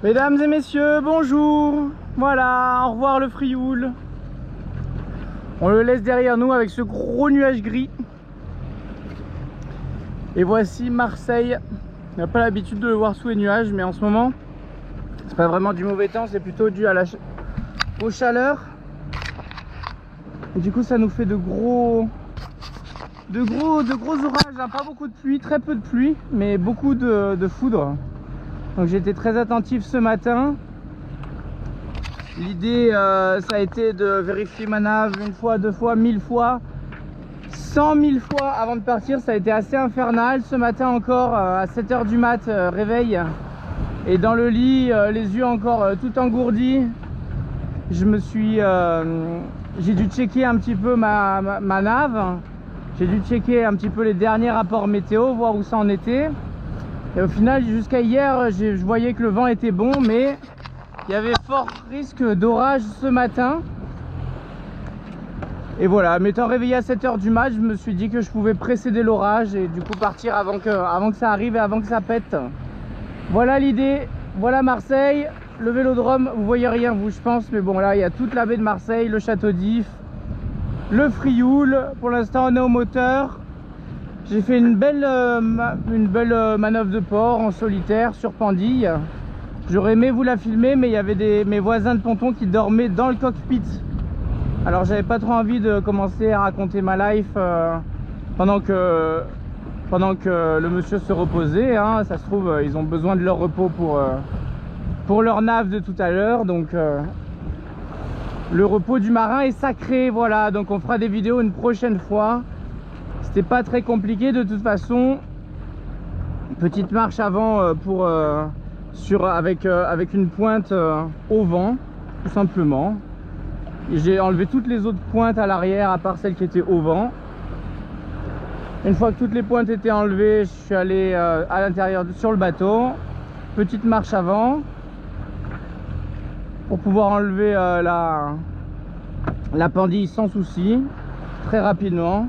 Mesdames et messieurs, bonjour. Voilà, au revoir le Frioul. On le laisse derrière nous avec ce gros nuage gris. Et voici Marseille. On n'a pas l'habitude de le voir sous les nuages, mais en ce moment, c'est pas vraiment du mauvais temps, c'est plutôt dû à aux chaleurs. Et du coup, ça nous fait de gros orages, hein. Pas beaucoup de pluie, très peu de pluie, mais beaucoup de foudre. Donc j'ai été très attentif ce matin. L'idée ça a été de vérifier ma nav une fois, deux fois, 1000 fois, 100 000 fois avant de partir. Ça a été assez infernal. Ce matin encore à 7 h du mat, réveil, et dans le lit, les yeux encore tout engourdis. Je me suis j'ai dû checker un petit peu ma nav. J'ai dû checker un petit peu les derniers rapports météo, voir où ça en était. Et au final, jusqu'à hier, je voyais que le vent était bon, mais il y avait fort risque d'orage ce matin. Et voilà, m'étant réveillé à 7 h du mat, je me suis dit que je pouvais précéder l'orage et du coup partir avant que ça arrive et avant que ça pète. Voilà l'idée, voilà Marseille, le Vélodrome. Vous voyez rien vous, je pense, mais bon, là il y a toute la baie de Marseille, le château d'If, le Frioul. Pour l'instant on est au moteur. J'ai fait une belle manœuvre de port en solitaire sur Pandille. J'aurais aimé vous la filmer, mais il y avait mes voisins de ponton qui dormaient dans le cockpit. Alors j'avais pas trop envie de commencer à raconter ma life pendant que le monsieur se reposait, hein. Ça se trouve, ils ont besoin de leur repos pour leur nav de tout à l'heure. Donc le repos du marin est sacré. Voilà, donc on fera des vidéos une prochaine fois. C'était pas très compliqué de toute façon. Petite marche avant avec une pointe au vent, tout simplement. J'ai enlevé toutes les autres pointes à l'arrière à part celles qui étaient au vent. Une fois que toutes les pointes étaient enlevées, je suis allé à l'intérieur sur le bateau. Petite marche avant pour pouvoir enlever la pendille sans souci, très rapidement.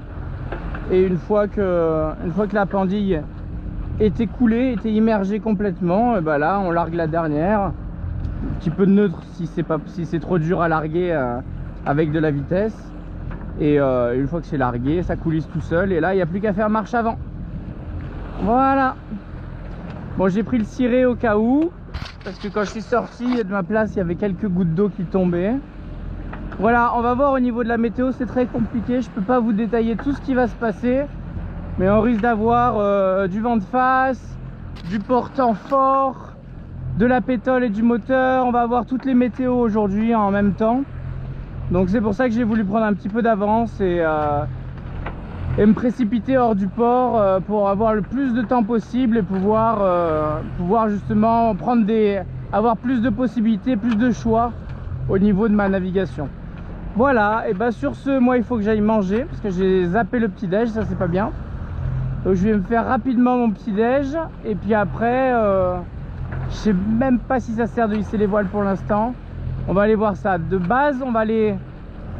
Et une fois que la pendille était coulée, était immergée complètement, et ben là on largue la dernière. Un petit peu de neutre si c'est trop dur à larguer avec de la vitesse. Et une fois que c'est largué, ça coulisse tout seul. Et là il n'y a plus qu'à faire marche avant. Voilà. Bon, j'ai pris le ciré au cas où, parce que quand je suis sorti de ma place, il y avait quelques gouttes d'eau qui tombaient. Voilà, on va voir au niveau de la météo, c'est très compliqué. Je peux pas vous détailler tout ce qui va se passer, mais on risque d'avoir du vent de face, du portant fort, de la pétole et du moteur. On va avoir toutes les météos aujourd'hui en même temps. Donc c'est pour ça que j'ai voulu prendre un petit peu d'avance et me précipiter hors du port pour avoir le plus de temps possible et pouvoir justement avoir plus de possibilités, plus de choix au niveau de ma navigation. Voilà, et bah sur ce, moi il faut que j'aille manger parce que j'ai zappé le petit déj, ça c'est pas bien. Donc je vais me faire rapidement mon petit déj et puis après je sais même pas si ça sert de hisser les voiles pour l'instant. On va aller voir ça. De base on va aller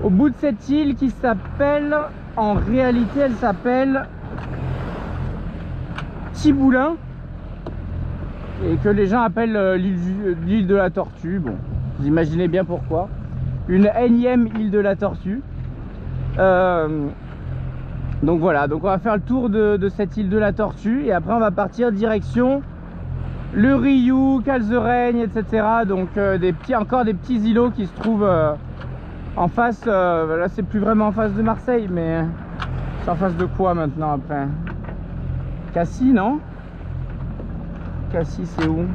au bout de cette île qui s'appelle, en réalité elle s'appelle Tiboulin, et que les gens appellent l'île de la Tortue. Bon, vous imaginez bien pourquoi. Une énième île de la Tortue. Donc voilà, donc on va faire le tour de cette île de la Tortue et après on va partir direction le Riou, Calzeraigne, etc. Donc encore des petits îlots qui se trouvent en face. Là c'est plus vraiment en face de Marseille, mais c'est en face de quoi maintenant après? Cassis, non? Cassis c'est où?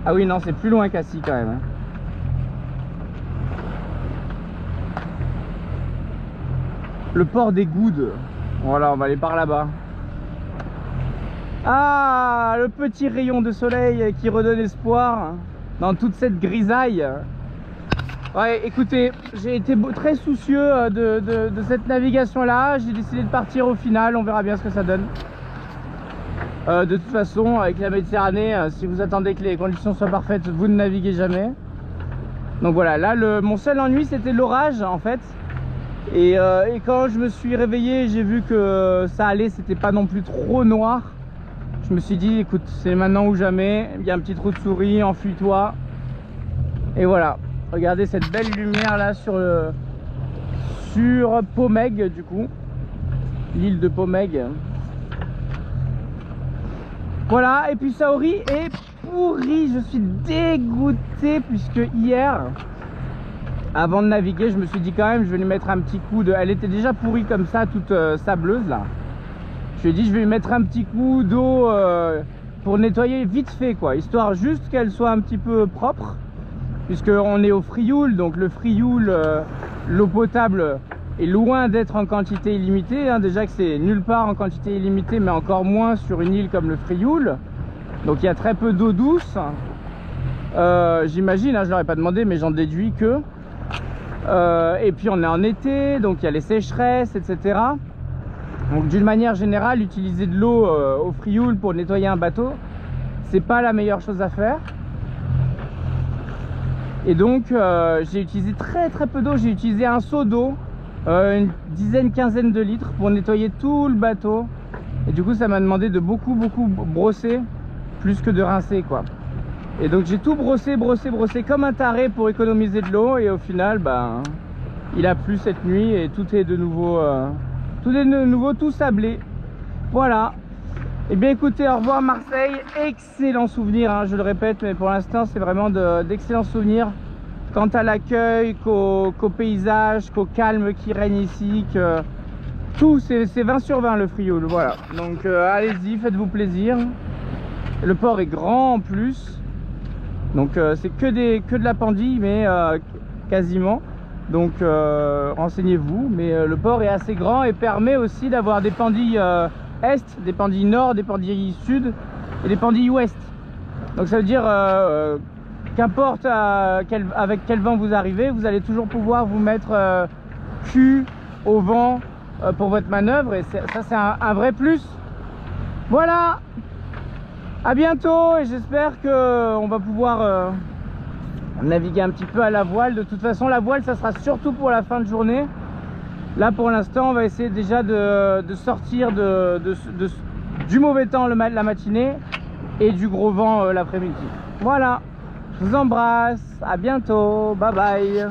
Ah oui, non, c'est plus loin Cassis quand même, hein. Le port des Goudes. Voilà, on va aller par là-bas. Ah, le petit rayon de soleil qui redonne espoir dans toute cette grisaille. Ouais, écoutez, j'ai été très soucieux de cette navigation-là. J'ai décidé de partir au final, on verra bien ce que ça donne. De toute façon, avec la Méditerranée, si vous attendez que les conditions soient parfaites, vous ne naviguez jamais. Donc voilà, là, mon seul ennui, c'était l'orage en fait. Et quand je me suis réveillé, j'ai vu que ça allait, c'était pas non plus trop noir. Je me suis dit, écoute, c'est maintenant ou jamais. Il y a un petit trou de souris, enfuis-toi. Et voilà, regardez cette belle lumière là sur Pomègue, du coup, l'île de Pomègue. Voilà, et puis Saori est pourri. Je suis dégoûté puisque hier, avant de naviguer, je me suis dit quand même, je vais lui mettre un petit coup de... Elle était déjà pourrie comme ça, toute sableuse là. Je lui ai dit, je vais lui mettre un petit coup d'eau pour nettoyer vite fait, quoi, histoire juste qu'elle soit un petit peu propre, puisqu'on est au Frioul, donc le Frioul, l'eau potable est loin d'être en quantité illimitée, hein. Déjà que c'est nulle part en quantité illimitée, mais encore moins sur une île comme le Frioul. Donc il y a très peu d'eau douce. J'imagine, hein, je leur ai pas demandé, mais j'en déduis que. Et puis on est en été, donc il y a les sécheresses, etc. Donc d'une manière générale, utiliser de l'eau au Frioul pour nettoyer un bateau, c'est pas la meilleure chose à faire. Et donc j'ai utilisé très peu d'eau. J'ai utilisé un seau d'eau, une dizaine, quinzaine de litres pour nettoyer tout le bateau. Et du coup ça m'a demandé de beaucoup brosser, plus que de rincer, quoi. Et donc j'ai tout brossé comme un taré pour économiser de l'eau. Et au final, ben, il a plu cette nuit et tout est de nouveau tout sablé. Voilà. Et bien écoutez, au revoir Marseille. Excellent souvenir, hein, je le répète, mais pour l'instant c'est vraiment d'excellents souvenirs. Quant à l'accueil, qu'au paysage, qu'au calme qui règne ici, que tout, c'est 20 sur 20 le Frioul. Voilà. Donc allez-y, faites-vous plaisir. Le port est grand en plus. Donc c'est que de la pandille, mais quasiment. Donc renseignez-vous. Mais le port est assez grand et permet aussi d'avoir des pandilles est, des pandilles nord, des pandilles sud et des pandilles ouest. Donc ça veut dire qu'importe avec quel vent vous arrivez, vous allez toujours pouvoir vous mettre cul au vent pour votre manœuvre. Et ça c'est un vrai plus. Voilà. À bientôt, et j'espère qu'on va pouvoir naviguer un petit peu à la voile. De toute façon, la voile, ça sera surtout pour la fin de journée. Là, pour l'instant, on va essayer déjà de sortir du mauvais temps la matinée et du gros vent l'après-midi. Voilà, je vous embrasse, à bientôt, bye bye.